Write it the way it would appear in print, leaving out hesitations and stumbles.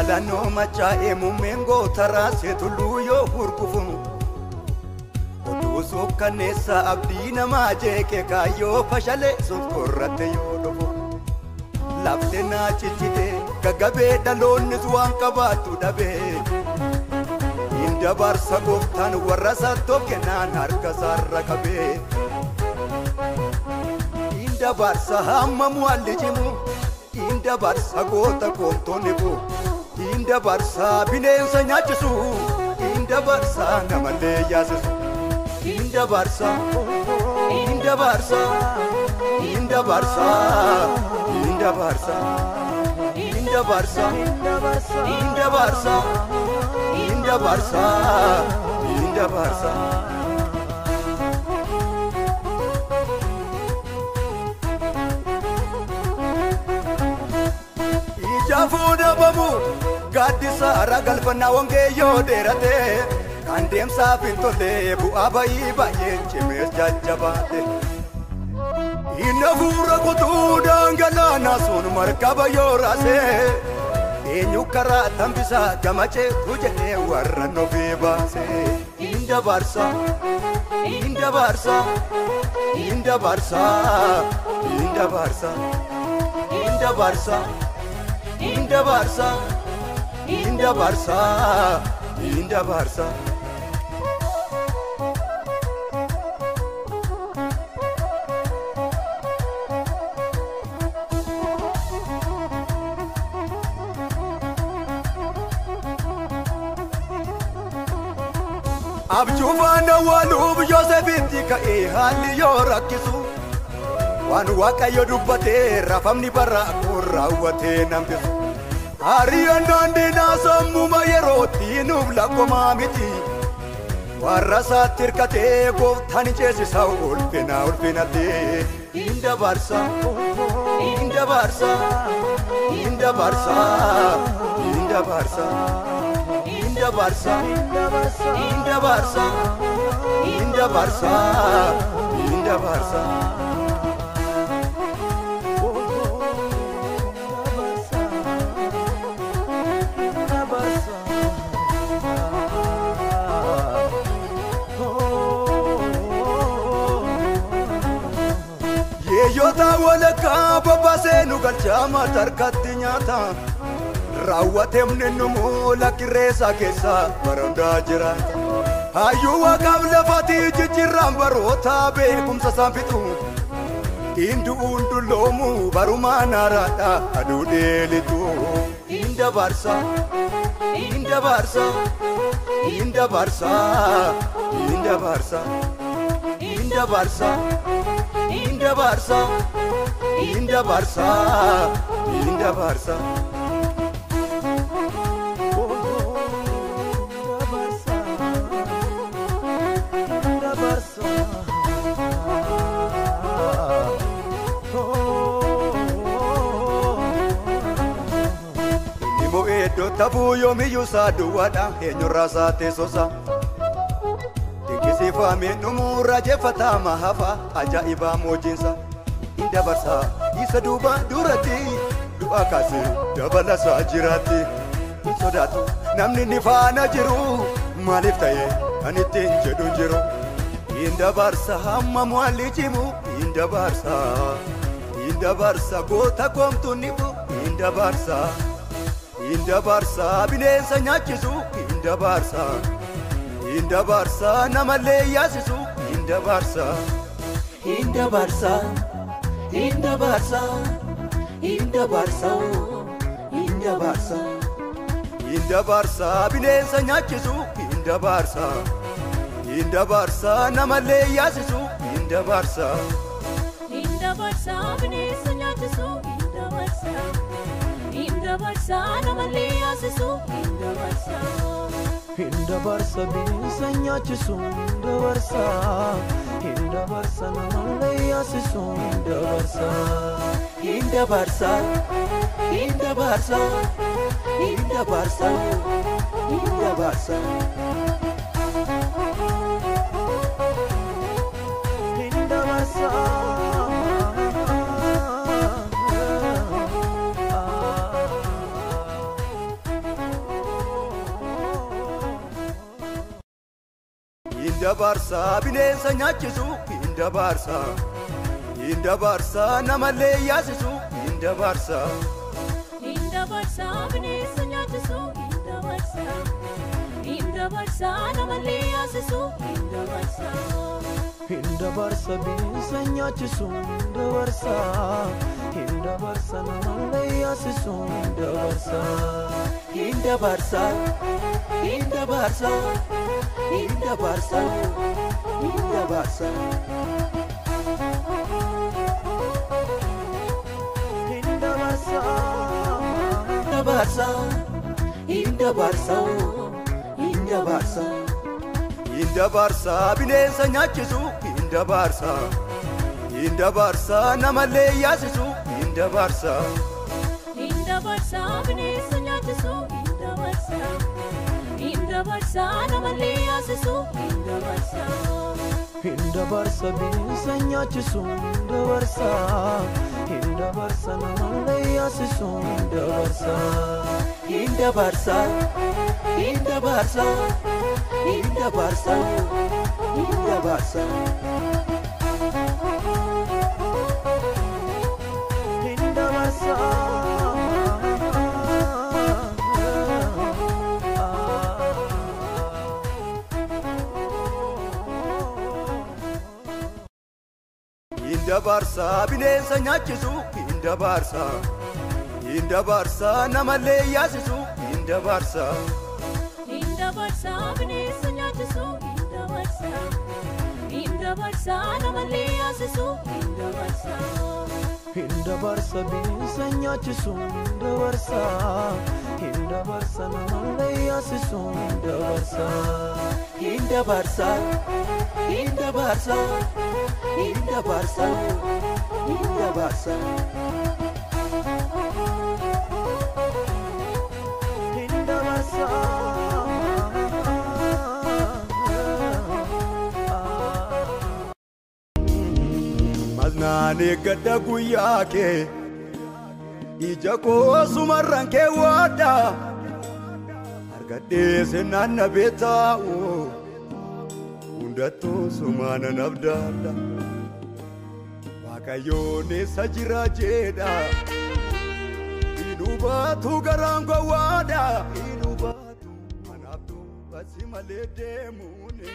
Alano machaa'e mummeengo taraasee tulluu yoo hurgufumu Oduusoo kanneessa abdii namaa jeeqe kaayyoo fashalee sokkorratte yoo dhufu Lafte naa cichite gaggabee dhaloonnis waan qabaatu dhabee Inda barsa gooftaan warra sattoo kennaan harka sarra qabee Inda barsa hamma mu'alli cimu Inda barsa goota koomtoonni bu Inda barsa bineensa nyaachisu Inda barsa namallee yaasisu Inda barsa Inda barsa Inda barsa Inda barsa Inda barsa Inda barsa Inda barsa Inda barsa Ijafuudha bamu Gaaddisa ragalfannaa wangeeyyoo dheerate Kan deemsaaf hin tolle bu'aa bayii baay'ee cimees jajjabaate Inni hafuura kutuu dhangalaanaa sun markaba yoo raase Eenyu karaa tambisaa gamacheetu jedhee warra nofii baase Inda barsa Inda barsa Inda barsa Inda barsa Inda barsa Inda barsa Inda barsa Inda barsa Abjuufana waluuf Yoosefitti ka'ee haalli yoo rakkisu Waan Waaqayyo dubbatee rafamni bara kun raawwatee nambisu Hariyannaan diinaa sammuma yerootti nuuf lakkomaa miti Warra isaatti hirkatee gooftaan ceesisa ulfinatee Inda barsa Inda barsa Inda barsa Inda barsa Inda barsa Inda barsa Inda barsa Inda barsa Yeeyyoota walakkaa babbaasee nu galchaa matarkatti nyaata Raawwatemne numu lakkireessa keessa barandaa jiraata Hayyuu waaqaaf lafatii jijjiirraan baroota beekumsa isaan fixu Indu'uun dulloomu barumaan haaraadha aduu dheelitu Inda barsa Inda barsa Inda barsa Inda barsa Inda barsa Inda barsa Inda barsa Inda barsa Nimo edo tabu yomiyyuu saaduwaadha eenyurraa saatee sosa Dinqisiifamee dhumuu raajeffataa mahafa ajaa'ibaa moojiinsa Inda barsa isa duuba duratti du'a kaasee dabalasaa jiraatti Hin sodaatu namni ni faana jiru maaliif ta'ee kan ittiin jedhu jiru Inda barsa hamma mu'alli cimu Inda barsa Inda barsa goota koomtu ni bu Inda barsa Inda barsa bineensa nyaachisu Inda barsa Inda barsa namallee yaasisu Inda barsa Inda barsa Inda barsa Inda barsa Inda barsa Inda barsa bineensa nyaachisu Inda barsa Inda barsa namallee yaasisu Inda barsa Inda barsa bineensa nyaachisu Inda barsa Inda barsa namallee yaasisu Inda barsa Inda barsa bineensa nyaachisu Inda barsa Inda barsa namallee yaasisu Inda barsa Inda barsa Inda barsa Inda barsa Inda barsa Inda barsa Inda barsa bineensa nyaachisu inda barsa namallee yaasisu inda barsa bineensa nyaachisu inda barsa namallee yaasisu Inda barsa bineensa nyaachisu inda barsa namallee yaasisu Inda barsa Inda barsa Inda barsa Inda barsa Inda barsa Inda barsa Inda barsa Inda barsa Inda barsa bineensa nyaachisu inda barsa namallee yaasisu inda barsa bineensa nyaachisu inda barsa namallee yaasisu Inda barsa bineensa nyaachisu inda barsa namallee yaasisu Inda barsa Inda barsa Inda barsa Inda barsa Inda barsa Inda barsa bineensa nyaachisu inda barsa namallee yaasisu inda barsa bineensa nyaachisu inda barsa namallee yaasisu Inda barsa bineensa nyaachisu inda barsa namallee yaasisu Inda barsa Inda barsa Inda barsa Inda barsa Inda barsa Maznaan eeggadha guyyaa kee ija koo sumarraan kee waadda argadhee seenaan na beetaa'u hundattuu sumaana nabdaadha Waaqayyoon eessa jira jedha inuu baatu garaan gowwaadha inuu baatu manaaftuu basi malee deemuuni